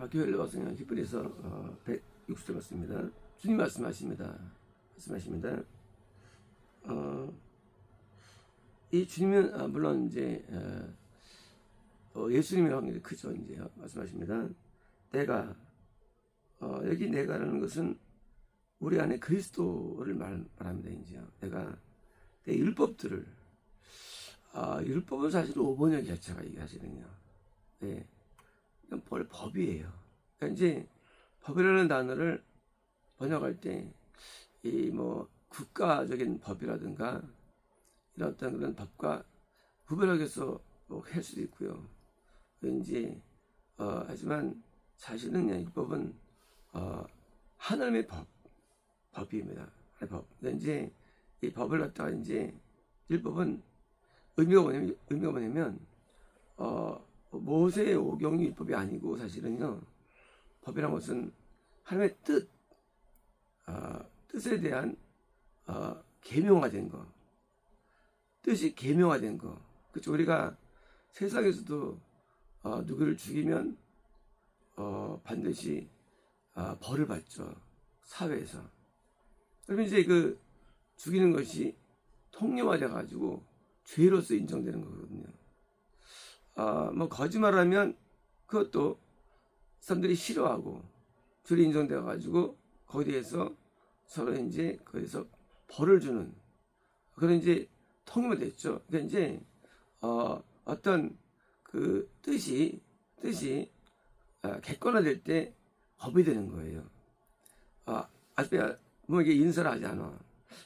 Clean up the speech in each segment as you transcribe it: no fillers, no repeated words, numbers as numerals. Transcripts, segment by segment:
교회를 와서는 히브리서 160절 맞습니다. 주님 말씀하십니다. 이 주님은 물론 이제 예수님의 확률이 크죠. 이제 말씀하십니다. 내가 여기 내가라는 것은 우리 안에 그리스도를 말합니다. 이제요. 내가 내 율법들을 율법은 사실 5번역 자체가 이게 사실은요. 네. 이건 법이에요. 그러니까 이제 법이라는 단어를 번역할 때 이 뭐 국가적인 법이라든가 이런 어떤 그런 법과 구별하게서 할 수도 있고요. 왠지 하지만 사실은 율법은 하나님의 법입니다. 법. 그러니까 이제 이 법을 갖다가 이제 율법은 의미가 뭐냐면 모세의 오경이 율법이 아니고 사실은요. 법이란 것은 하나님의 뜻에 대한 계명화된 거. 뜻이 계명화된 거. 그렇죠. 우리가 세상에서도 누구를 죽이면 반드시 벌을 받죠. 사회에서. 그러면 이제 그 죽이는 것이 통념화돼 가지고 죄로서 인정되는 거거든요. 뭐 거짓말하면 그것도 사람들이 싫어하고 죄로 인정돼 가지고 거기에 대해서 서로 이제 거기서 벌을 주는 그런 이제 통념이 됐죠. 그러니까 이제 어떤 그 뜻이 객관화될 때 법이 되는 거예요. 뭐 이게 인사를 하지 않아.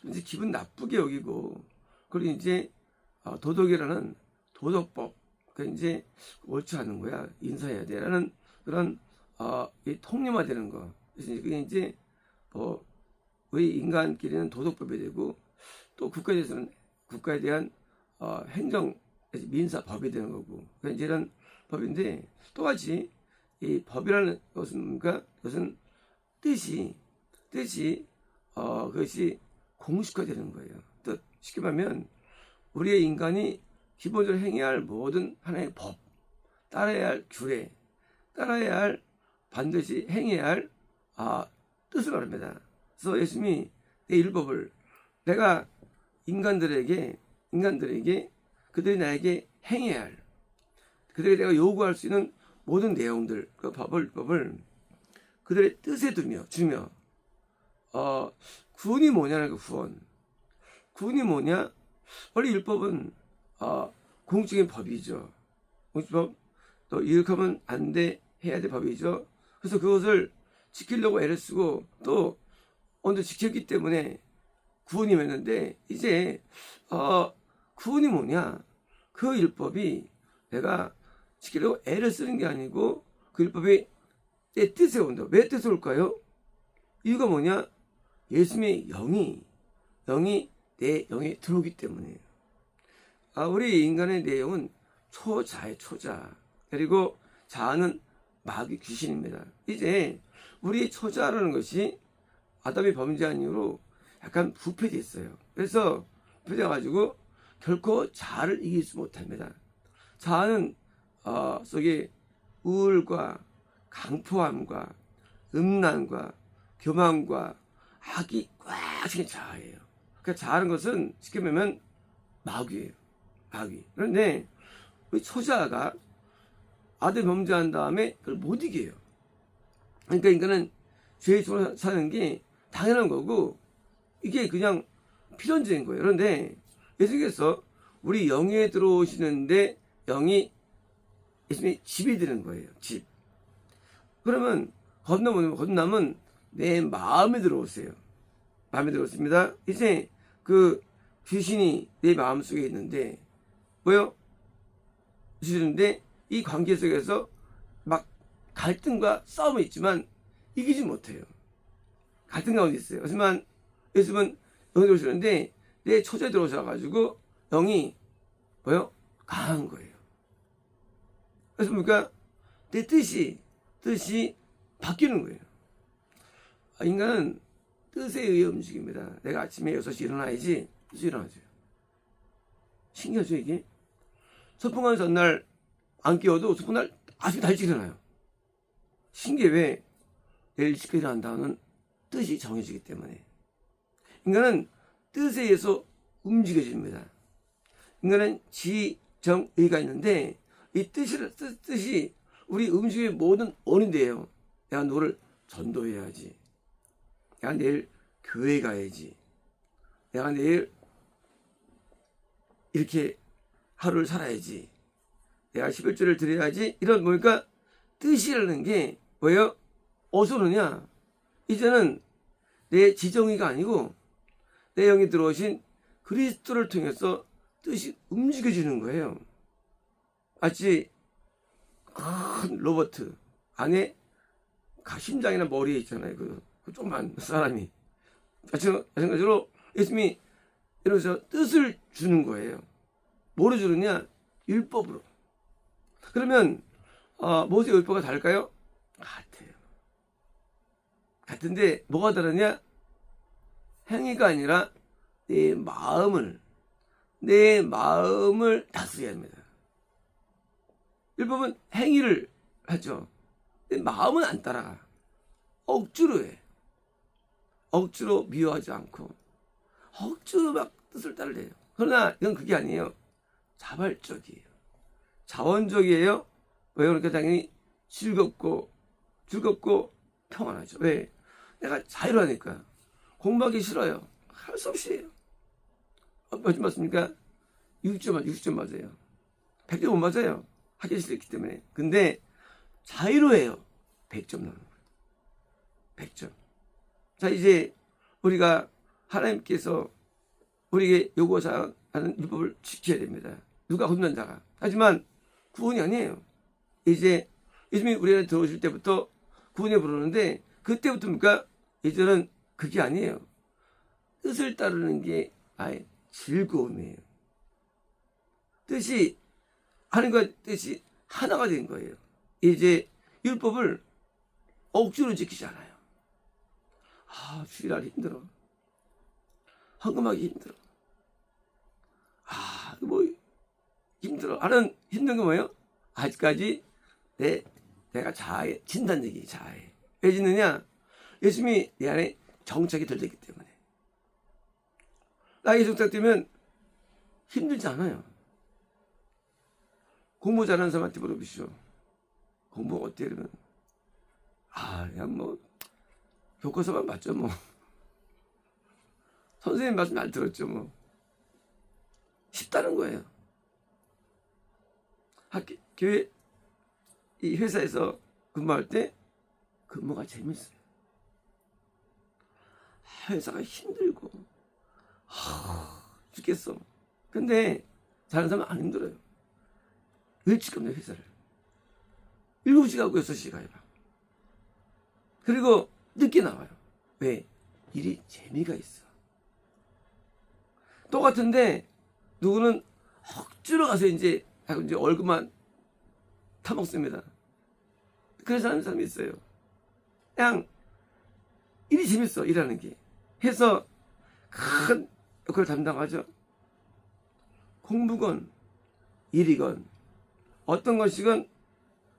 이제 기분 나쁘게 여기고 그리고 이제 도덕이라는 도덕법 그 이제 옳지 않은 거야. 인사해야 돼라는 그런 이 통념화되는 거. 그래서 그게 이제 뭐 우리 인간끼리는 도덕법이 되고 또 국가에서는 국가에 대한 행정 민사법이 되는 거고. 그러니까 이제 이런 법인데 똑같이 이 법이라는 것은 뭔가 그것은 뜻이 그것이 공식화되는 거예요. 뜻 쉽게 말하면 우리의 인간이 기본적으로 행해야 할 모든 하나의 법, 따라야 할 규례, 따라야 할 반드시 행해야 할 뜻을 말합니다. 그래서 예수님이 내 율법을 내가 인간들에게 그들이 나에게 행해야 할 그들에게 내가 요구할 수 있는 모든 내용들 그 율법을 그들의 뜻에 주며 구원이 뭐냐는 그 구원이 뭐냐? 원래 율법은 공적인 법이죠. 공적법 또 이렇게하면 안 돼 해야 될 법이죠. 그래서 그것을 지키려고 애를 쓰고 또 오늘 지켰기 때문에 구원이 맺는데 이제 구원이 뭐냐? 그 율법이 내가 지키려고 애를 쓰는 게 아니고 그 율법이 내 뜻에 온다. 왜 뜻에 올까요? 이유가 뭐냐? 예수님의 영이 내 영에 들어오기 때문이에요. 우리 인간의 내용은 초자의 초자. 그리고 자아는 마귀 귀신입니다. 이제 우리 초자라는 것이 아담이 범죄한 이후로 약간 부패되어 있어요. 그래서 부패되어 가지고 결코 자아를 이길 수 못합니다. 자아는 속에 우울과 강포함과 음란과 교만과 악이 꽉 차는 자아예요. 그러니까 자아는 것은 쉽게 말하면 마귀예요. 마귀. 그런데 우리 초자가 아들 범죄한 다음에 그걸 못 이겨요. 그러니까 인간은 죄의 속으로 사는 게 당연한 거고 이게 그냥 필연적인 거예요. 그런데 예수님께서 우리 영에 들어오시는데 영이 예수님이 집이 되는 거예요. 집. 그러면 거듭남은 내 마음에 들어오세요. 마음에 들어왔습니다. 이제 그 귀신이 내 마음속에 있는데 뭐요? 주시는데 이 관계 속에서 막 갈등과 싸움이 있지만 이기지 못해요. 갈등 가운데 있어요. 하지만 예수님은 영이 들어오시는데 내 초자에 들어오셔가지고 영이 뭐요? 강한 거예요. 그래서 뭡니까? 내 뜻이 바뀌는 거예요. 인간은 뜻에 의해 움직입니다. 내가 아침에 6시 일어나야지. 그래서 일어나죠. 신기하죠 이게? 소풍 가는 전날 안 깨워도 소풍날 아침에 다 일찍 일어나요. 신기해. 왜? 내일 집회 일어난다는 뜻이 정해지기 때문에. 인간은 뜻에 의해서 움직여집니다. 인간은 지정의가 있는데 이 뜻이 우리 움직임의 모든 원인이 돼요. 내가 너를 전도해야지. 내가 내일 교회 가야지. 내가 내일 이렇게 하루를 살아야지. 내가 11조를 드려야지. 이런 뭡니까? 뜻이라는 게 뭐예요? 어디서 오느냐? 이제는 내 지정의가 아니고 내 영에 들어오신 그리스도를 통해서 뜻이 움직여지는 거예요. 마치 큰 로봇 안에 심장이나 머리에 있잖아요. 그 조그만 사람이. 마찬가지로 예수님이 이러면서 뜻을 주는 거예요. 뭐로 주느냐? 율법으로. 그러면 모세 율법과 다를까요? 같아요. 같은데 뭐가 다르냐? 행위가 아니라 내 마음을 다스려야 합니다. 율법은 행위를 하죠. 내 마음은 안 따라가. 억지로 해. 억지로 미워하지 않고 억지로 막 뜻을 따르래요. 그러나 이건 그게 아니에요. 자발적이에요. 자원적이에요. 왜? 그러니까 당연히 즐겁고 평안하죠. 왜? 내가 자유로우니까. 공부하기 싫어요. 할 수 없이 해요. 몇 점 맞습니까? 60점 맞아요. 100점 못 맞아요. 하기 싫기 때문에. 근데 자유로워요. 100점 나오는 거예요. 100점. 자, 이제 우리가 하나님께서 우리에게 요구하는 율법을 지켜야 됩니다. 누가 걷는 자가. 하지만 구원이 아니에요. 이제 예수님이 우리 안에 들어오실 때부터 구원에 부르는데 그때부터입니까? 이제는 그게 아니에요. 뜻을 따르는 게 아예 즐거움이에요. 뜻이 하나님과 뜻이 하나가 된 거예요. 이제 율법을 억지로 지키지 않아요. 주일날 힘들어. 헌금하기 힘들어. 뭐 힘들어. 힘든 거 뭐예요? 아직까지 내가 자아에 진단 얘기 자아에. 왜 짓느냐? 예수님이 내 안에 정착이 덜 됐기 때문에. 나에게 정착되면 힘들지 않아요. 공부 잘하는 사람한테 물어보시죠. 공부 어때? 그러면 그냥 뭐 교과서만 봤죠 뭐. 선생님 말씀 잘 들었죠 뭐. 쉽다는 거예요. 교회 이 회사에서 근무할 때 근무가 재밌어요. 회사가 힘들고 죽겠어. 근데 다른 사람은 안 힘들어요. 일찍 갑니다 회사를. 7시 가고 6시 가요. 그리고 늦게 나와요. 왜? 일이 재미가 있어. 똑같은데 누구는 억지로 가서 이제 월급만 타먹습니다. 그래서 하는 사람이 있어요. 그냥 일이 재밌어 일하는 게. 해서 큰 역할을 담당하죠. 공부건 일이건 어떤 것이건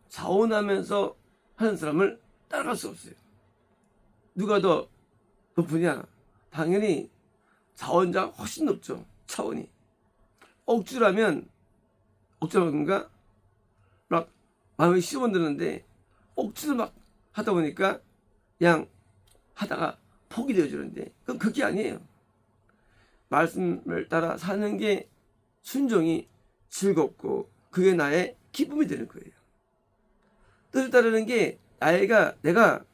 자원하면서 하는 사람을 따라갈 수 없어요. 누가 더 높으냐? 당연히 자원자가 훨씬 높죠. 차원이. 억지라면 뭔가 막 마음에 시험 드는데 억지로 막 하다 보니까 그냥 하다가 포기 되어지는데 그건 그게 아니에요. 말씀을 따라 사는 게 순종이 즐겁고 그게 나의 기쁨이 되는 거예요. 뜻을 따르는 게 내가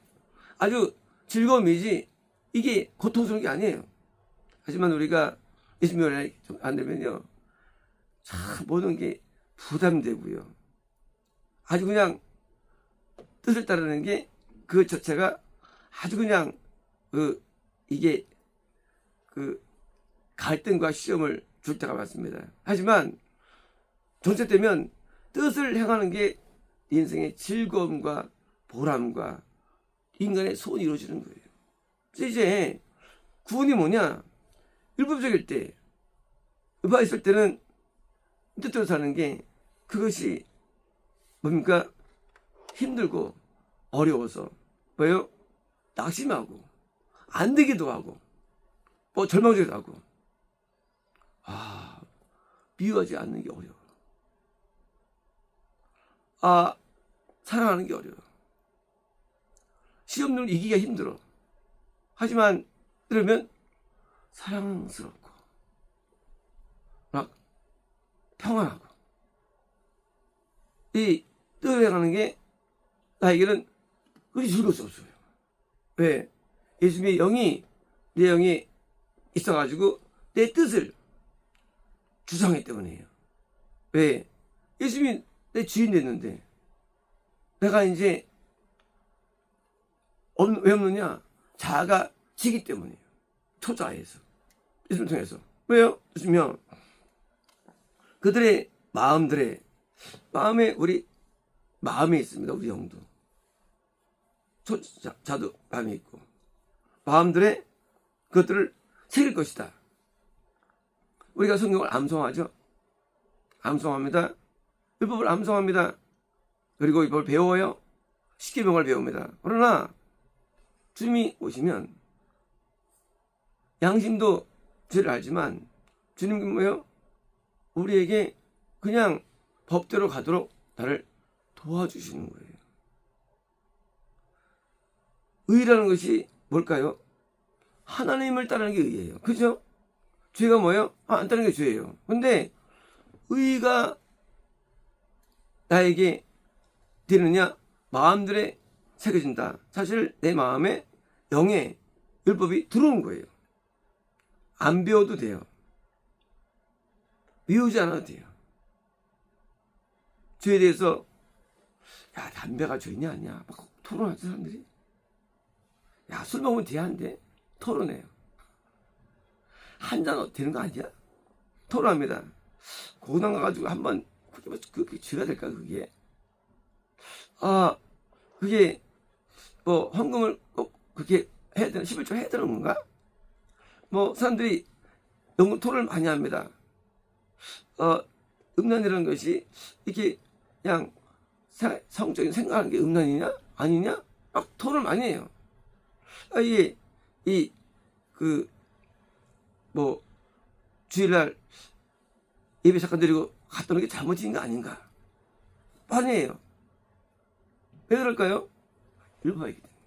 아주 즐거움이지 이게 고통스러운 게 아니에요. 하지만 우리가 예수님을 안 되면요 참 모든 게 부담되고요. 아주 그냥 뜻을 따르는 게 그 자체가 아주 그냥 이게 갈등과 시험을 줄 때가 많습니다. 하지만 정체되면 뜻을 행하는 게 인생의 즐거움과 보람과 인간의 소원이 이루어지는 거예요. 그래서 이제 구원이 뭐냐? 율법적일 때, 율법가 있을 때는 뜻대로 사는 게 그것이 뭡니까? 힘들고 어려워서 왜요? 낙심하고 안 되기도 하고 뭐 절망적이기도 하고 미워하지 않는 게 어려워. 사랑하는 게 어려워. 시험을 이기기가 힘들어. 하지만 그러면 사랑스럽고 막 평안하고 이 뜻을 게 나에게는 그리 즐거울 수 없어요. 왜? 예수님의 영이 내 영이 있어가지고 내 뜻을 주장했기 때문이에요. 왜? 예수님이 내 주인 됐는데 내가 이제 왜 없느냐? 자아가 지기 때문이에요. 초자에서 예수님을 통해서. 왜요? 예수님이요. 그들의 마음에 우리 마음에 있습니다. 우리 영도 자도 마음에 있고 마음들의 그것들을 새길 것이다. 우리가 성경을 암송하죠. 암송합니다. 율법을 암송합니다. 그리고 율법을 배워요. 십계명을 배웁니다. 그러나 주님이 오시면 양심도 죄를 알지만 주님은 뭐예요? 우리에게 그냥 법대로 가도록 나를 도와주시는 거예요. 의라는 것이 뭘까요? 하나님을 따르는 게 의예요. 그죠? 죄가 뭐예요? 안 따르는 게 죄예요. 근데 의가 나에게 되느냐? 마음들에 새겨진다. 사실 내 마음에 영의 율법이 들어온 거예요. 안 배워도 돼요. 미우지 않아도 돼요. 죄에 대해서 야 담배가 죄냐 아니야 막 토론하는 사람들이 야 술 먹으면 돼야 한대 토론해요. 한 잔 되는 거 아니야? 토론합니다. 고난 가가지고 한번 그게 죄가 될까 그게? 그게 뭐 헌금을 꼭 그렇게 해야 되나 11조 해야 되는 건가? 뭐 사람들이 너무 토론을 많이 합니다. 음란이라는 것이 이렇게 그냥 성적인 생각하는 게 음란이냐 아니냐 막 토론을 많이 해요. 뭐 주일날 예배 잠깐 드리고 갔다 오는 게 잘못인 거 아닌가? 아니에요. 왜 그럴까요? 율법이기 때문에.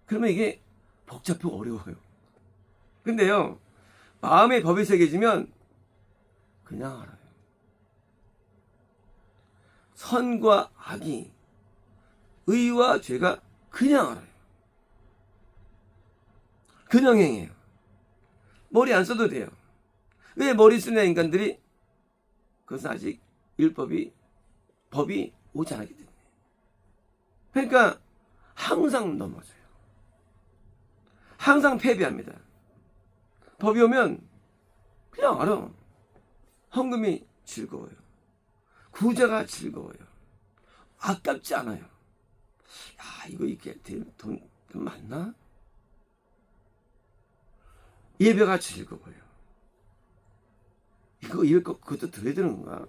그러면 이게 복잡하고 어려워요. 근데요, 마음의 법이 새겨지면 그냥 알아요. 선과 악이, 의와 죄가 그냥 알아요. 그냥 행해요. 머리 안 써도 돼요. 왜 머리 쓰는 인간들이? 그것은 아직 법이 오지 않았기 때문에. 그러니까 항상 넘어져요. 항상 패배합니다. 법이 오면 그냥 알아. 헌금이 즐거워요. 구제가 즐거워요. 아깝지 않아요. 야, 이게 돈 많나? 예배가 즐거워요. 그것도 들어야 되는 건가?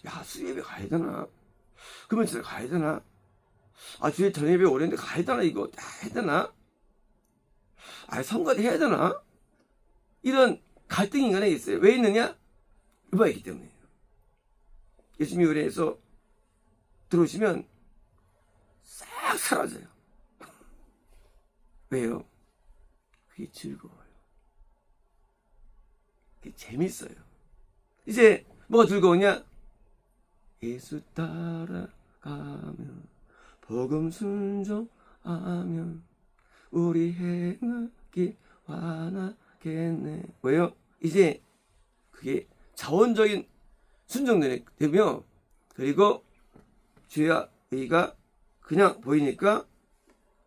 야, 수예배 가야 되나? 그러면 진짜 가야 되나? 주에 저녁예배 오랬는데 가야 되나? 이거 해야 되나? 성가대 해야 되나? 이런 갈등이 인간에 있어요. 왜 있느냐? 율법이 있기 때문이에요. 예수님이 의뢰해서 들어오시면 싹 사라져요. 왜요? 그게 즐거워요. 그게 재밌어요. 이제 뭐가 즐거우냐? 예수 따라가면 복음 순종하면 우리 행하기 화나겠네. 왜요? 이제 그게 자원적인 순종되며 그리고 죄와 의가 그냥 보이니까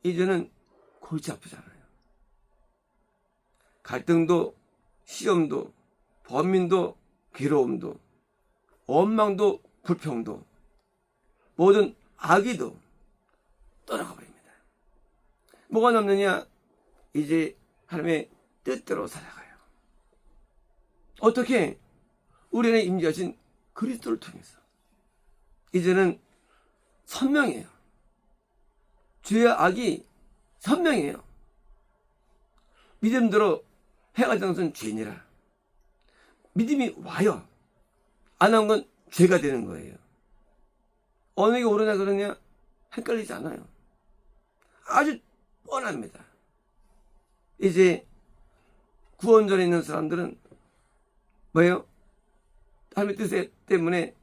이제는 골치 아프잖아요. 갈등도 시험도 번민도 괴로움도 원망도 불평도 모든 악의도 떠나가 버립니다. 뭐가 남느냐? 이제 하나님의 뜻대로 살아가요. 어떻게? 우리 안에 임재하신 그리스도를 통해서 이제는 선명해요. 죄와 악이 선명해요. 믿음대로 행하지 않은 것은 죄니라. 믿음이 와요. 안 한 건 죄가 되는 거예요. 어느 게 옳으냐 그러냐 헷갈리지 않아요. 아주 뻔합니다. 이제 구원전에 있는 사람들은 뭐예요? 하나님의 뜻 때문에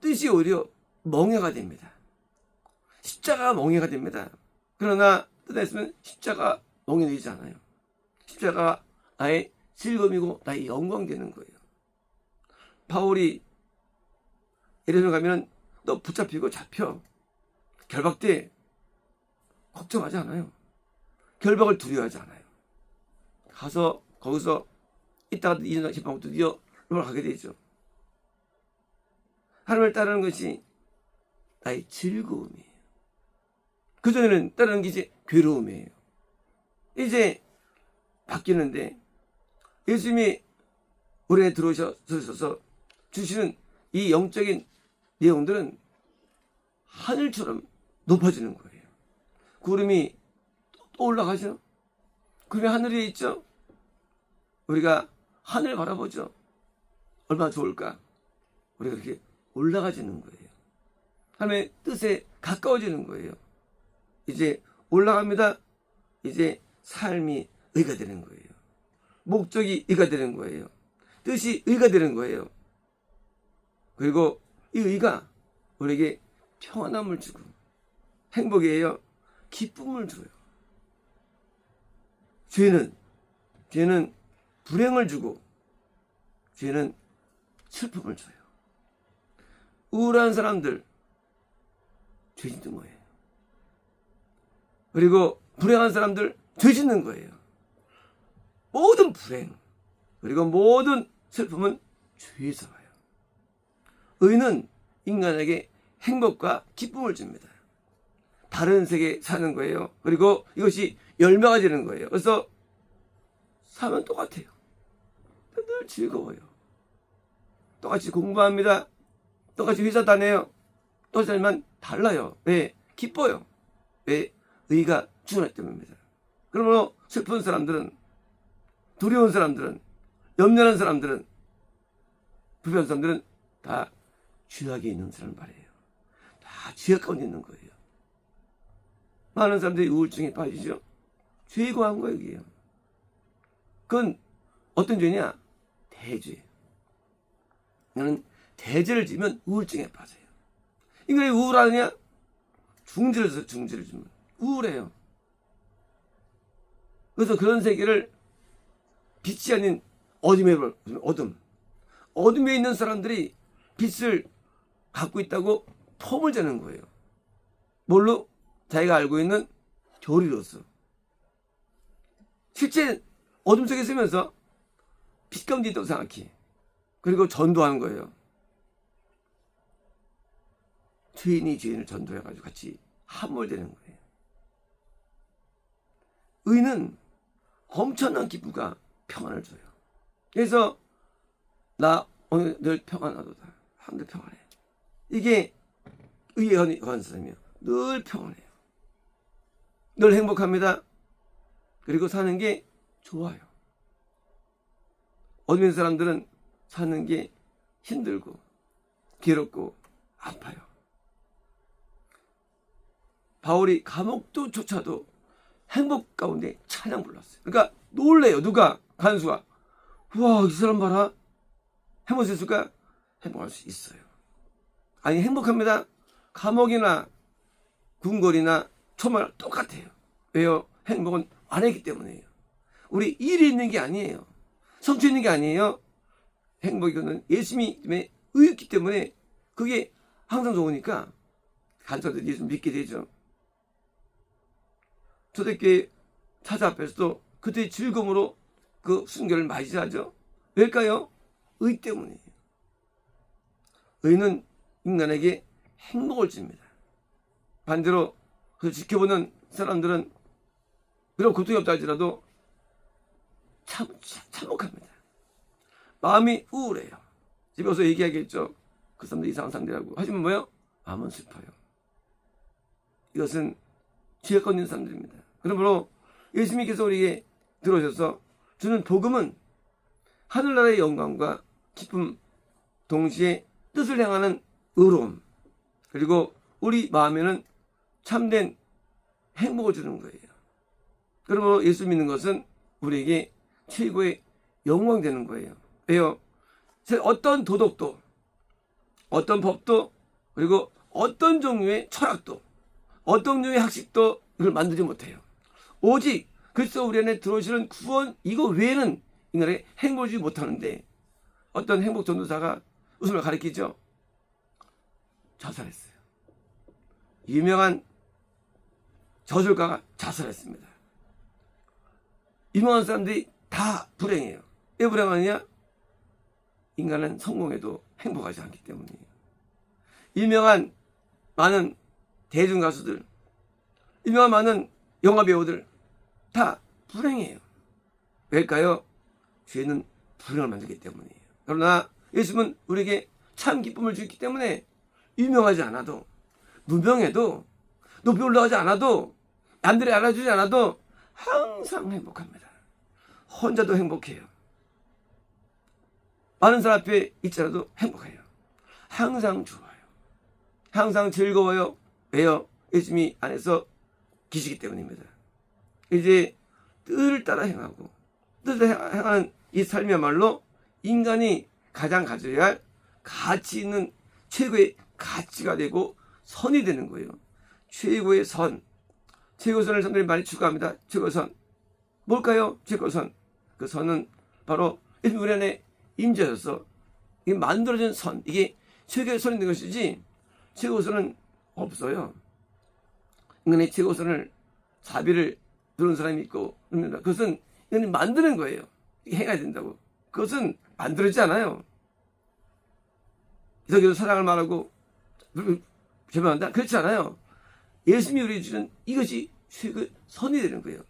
뜻이 오히려 멍해가 됩니다. 십자가가 멍해가 됩니다. 그러나 뜻에 있으면 십자가 멍해되지 않아요. 십자가가 나의 즐거움이고 나의 영광 되는 거예요. 바울이 예루살렘 가면은 너 붙잡히고 잡혀. 결박돼. 걱정하지 않아요. 결박을 두려워하지 않아요. 가서 거기서 이따가 2년 집방부터 드디어 로마를 가게 되죠. 하나님을 따르는 것이 나의 즐거움이에요. 그전에는 따르는 게 이제 괴로움이에요. 이제 바뀌는데 예수님이 우리 안에 들어오셔서 주시는 이 영적인 내용들은 하늘처럼 높아지는 거예요. 구름이 또 올라가죠. 구름이 하늘에 있죠. 우리가 하늘 바라보죠. 얼마나 좋을까. 우리가 그렇게 올라가지는 거예요. 하나님의 뜻에 가까워지는 거예요. 이제 올라갑니다. 이제 삶이 의가 되는 거예요. 목적이 의가 되는 거예요. 뜻이 의가 되는 거예요. 그리고 이 의가 우리에게 평안함을 주고 행복이에요. 기쁨을 줘요. 죄는 불행을 주고 죄는 슬픔을 줘요. 우울한 사람들 죄 짓는 거예요. 그리고 불행한 사람들 죄 짓는 거예요. 모든 불행 그리고 모든 슬픔은 죄에서 와요. 의는 인간에게 행복과 기쁨을 줍니다. 다른 세계에 사는 거예요. 그리고 이것이 열매가 되는 거예요. 그래서 사면 똑같아요. 늘 즐거워요. 똑같이 공부합니다. 똑같이 회사 다녀요. 똑같지만 달라요. 왜? 기뻐요. 왜? 의가 주어졌기 때문입니다. 그러므로 슬픈 사람들은, 두려운 사람들은, 염려하는 사람들은, 불편한 사람들은 다 죄악에 있는 사람 말이에요. 다 죄악 가운데 있는 거예요. 많은 사람들이 우울증에 빠지죠. 죄에 거한 거예요, 이게요. 그건 어떤 죄냐? 대죄. 나는 대죄를 지면 우울증에 빠져요. 이게 왜 우울하느냐? 중죄를 주면 우울해요. 그래서 그런 세계를 빛이 아닌 어둠에 있는 사람들이 빛을 갖고 있다고 폼을 재는 거예요. 뭘로? 자기가 알고 있는 교리로서. 실제 어둠 속에 있으면서 빛 가운데 있다고 생각해. 그리고 전도하는 거예요. 죄인이 죄인을 전도해가지고 같이 함몰되는 거예요. 의는 엄청난 기쁨과 평안을 줘요. 그래서 나 오늘 늘 평안하도다. 하늘 평안해. 이게 의에 거한 사람이에요. 늘 평안해요. 늘 행복합니다. 그리고 사는 게 좋아요. 어둠에 있는 사람들은 사는 게 힘들고 괴롭고 아파요. 바울이 감옥도 조차도 행복 가운데 찬양 불렀어요. 그러니까 놀래요. 누가? 간수가. 우와, 이 사람 봐라. 행복할 수 있을까? 행복할 수 있어요. 아니, 행복합니다. 감옥이나 궁궐이나 초말 똑같아요. 왜요? 행복은 안에 있기 때문이에요. 우리 일이 있는 게 아니에요. 성취 있는 게 아니에요. 행복이거는 예수님이 의였기 때문에 그게 항상 좋으니까 간사들이 예수 믿게 되죠. 초대교회 사자 앞에서도 그때의 즐거움으로 그 순결을 맞이하죠. 왜일까요? 의 때문이에요. 의는 인간에게 행복을 줍니다. 반대로 그 지켜보는 사람들은 비록 고통이 없다 할지라도 참혹합니다. 마음이 우울해요. 집에 와서 얘기하겠죠. 그 사람들 이상한 상대라고. 하지만 뭐요? 마음은 슬퍼요. 이것은 죄가 있는 사람들입니다. 그러므로 예수님께서 우리에게 들어오셔서 주는 복음은 하늘나라의 영광과 기쁨, 동시에 뜻을 향하는 의로움, 그리고 우리 마음에는 참된 행복을 주는 거예요. 그러므로 예수 믿는 것은 우리에게 최고의 영광이 되는 거예요. 왜요? 어떤 도덕도, 어떤 법도, 그리고 어떤 종류의 철학도, 어떤 종류의 학식도 이걸 만들지 못해요. 오직 그리스도 우리 안에 들어오시는 구원 이거 외에는 인간에게 행복을 주지 못하는데, 어떤 행복 전도사가 웃음을 가리키죠. 자살했어요. 유명한 저술가가 자살했습니다. 유명한 사람들이 다 불행해요. 왜 불행하느냐? 인간은 성공해도 행복하지 않기 때문이에요. 유명한 많은 대중 가수들, 유명한 많은 영화 배우들 다 불행해요. 왜일까요? 죄는 불행을 만들기 때문이에요. 그러나 예수님은 우리에게 참 기쁨을 주기 때문에 유명하지 않아도, 무명해도, 높이 올라가지 않아도, 남들이 알아주지 않아도 항상 행복합니다. 혼자도 행복해요. 많은 사람 앞에 있더라도 행복해요. 항상 좋아요. 항상 즐거워요. 왜요? 예수님이 안에서 계시기 때문입니다. 이제 뜻을 따라 행하고, 뜻을 행하는 이 삶이야말로 인간이 가장 가져야 할 가치 있는 최고의 가치가 되고 선이 되는 거예요. 최고의 선. 최고의 선을 사람들이 많이 추구합니다. 최고의 선. 뭘까요? 최고의 선. 그 선은 바로 예수님 우리 안에 임재하셔서 이게 만들어진 선. 이게 최고의 선이 되는 것이지 최고의 선은 없어요. 인간의 최고의 선을 자비를 두는 사람이 있고 그럽니다. 그것은 인간이 만드는 거예요. 이게 해야 된다고. 그것은 만들어지지 않아요. 기독교도 사랑을 말하고 죄송합니다. 그렇지 않아요. 예수님이 우리에게 주는 이것이 최고의 선이 되는 거예요.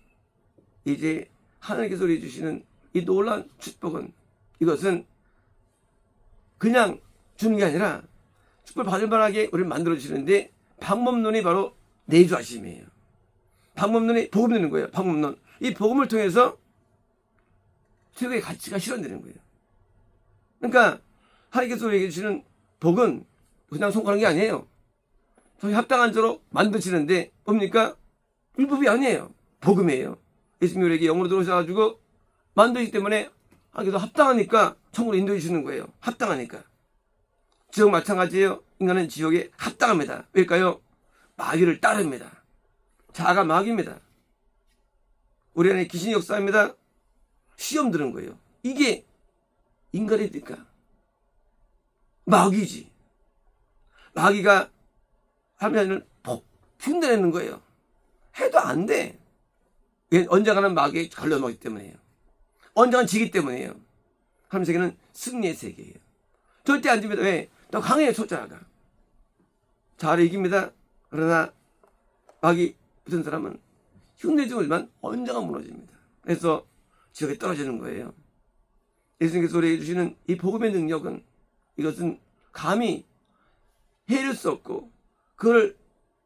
이제 하나님께서 우리에게 주시는 이 놀라운 축복은, 이것은 그냥 주는 게 아니라 축복을 받을 만하게 우리를 만들어주시는데, 방법론이 바로 내주하심이에요. 방법론이 복음 되는 거예요. 방법론. 이 복음을 통해서 최고의 가치가 실현되는 거예요. 그러니까 하나님께서 우리에게 주시는 복은 그냥 송구하는 게 아니에요. 저희 합당한 자로 만드시는데 뭡니까? 율법이 아니에요. 복음이에요. 예수님이 우리에게 영으로 들어오셔가지고 만드시기 때문에 하기도 합당하니까 천국으로 인도해 주시는 거예요. 합당하니까. 지옥 마찬가지예요. 인간은 지옥에 합당합니다. 왜일까요? 마귀를 따릅니다. 자아가 마귀입니다. 우리 안에 귀신이 역사합니다. 시험 드는 거예요. 이게 인간이니까 마귀지. 마귀가 하면은 흉내내는 거예요. 해도 안 돼. 언젠가는 마귀에 걸려먹기 때문이에요. 언젠가는 지기 때문이에요. 하나님 세계는 승리의 세계예요. 절대 안 집니다. 왜? 너 강해요, 초자가. 잘 이깁니다. 그러나 마귀 붙은 사람은 흉내주지만 언젠가 무너집니다. 그래서 지옥에 떨어지는 거예요. 예수님께서 우리에게 주시는 이 복음의 능력은, 이것은 감히 헤아릴 수 없고 그걸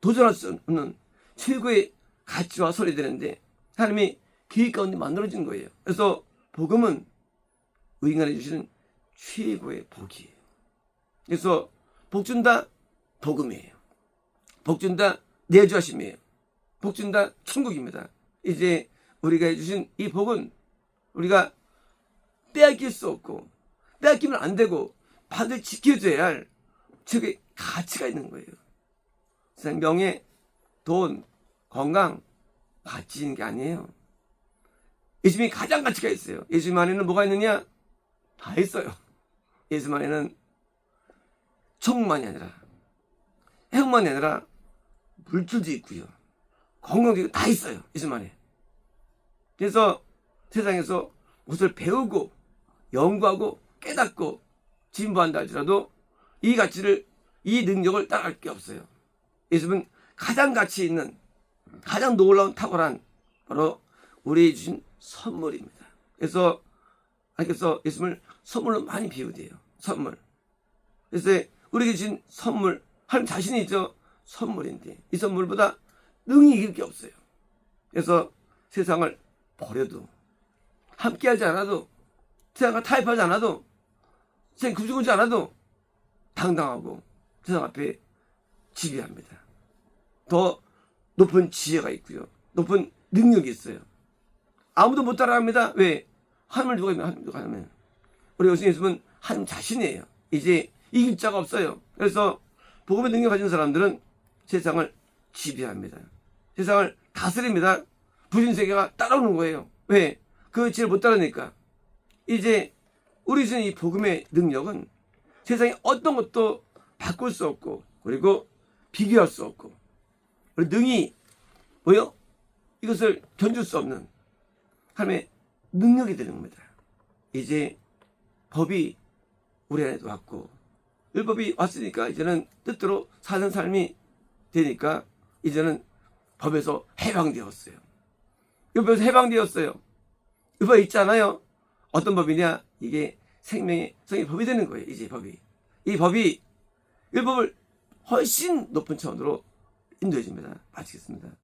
도전할 수 없는 최고의 가치와 설이 되는데, 하나님이 계획 가운데 만들어진 거예요. 그래서 복음은 인간에 주시는 최고의 복이에요. 그래서 복 준다 복음이에요. 복 준다 내주하심이에요. 복 준다 천국입니다. 이제 우리가 해주신 이 복은 우리가 빼앗길 수 없고, 빼앗기면 안 되고 반드시 지켜줘야 할 최고의 가치가 있는 거예요. 세상 명예, 돈, 건강 가치 있는 게 아니에요. 예수님이 가장 가치가 있어요. 예수님 안에는 뭐가 있느냐? 다 있어요. 예수님 안에는 천국만이 아니라, 행복만이 아니라 물질도 있고요, 건강도 있고 다 있어요. 예수님 안에. 그래서 세상에서 무엇을 배우고 연구하고 깨닫고 진부한다 할지라도 이 가치를, 이 능력을 따라갈 게 없어요. 예수님은 가장 가치 있는, 가장 놀라운 탁월한 바로 우리에게 주신 선물입니다. 그래서 하나님께서 예수님을 선물로 많이 비유돼요. 선물. 그래서 우리에게 주신 선물, 하나님 자신이 있죠. 선물인데 이 선물보다 능히 이길 게 없어요. 그래서 세상을 버려도, 함께하지 않아도, 세상과 타협하지 않아도, 세상 구중하지 않아도 당당하고 세상 앞에 지배합니다. 더 높은 지혜가 있고요. 높은 능력이 있어요. 아무도 못 따라갑니다. 왜? 하나님을 누가 있는 하나님 누가 하면 우리 예수님은 하나님 자신이에요. 이제 이길 자가 없어요. 그래서 복음의 능력 가진 사람들은 세상을 지배합니다. 세상을 다스립니다. 부진세계가 따라오는 거예요. 왜? 그 지혜를 못 따르니까. 이제 우리 주는 이 복음의 능력은 세상에 어떤 것도 바꿀 수 없고, 그리고 비교할 수 없고, 우리 능히 뭐요? 이것을 견줄 수 없는 하나님의 능력이 되는 겁니다. 이제 법이 우리 안에 왔고, 율법이 왔으니까 이제는 뜻대로 사는 삶이 되니까 이제는 법에서 해방되었어요. 율법에서 해방되었어요. 율법이 있잖아요. 어떤 법이냐? 이게 생명의 법이 되는 거예요. 이제 법이. 이 법이 율법을 훨씬 높은 차원으로 인도해 줍니다. 마치겠습니다.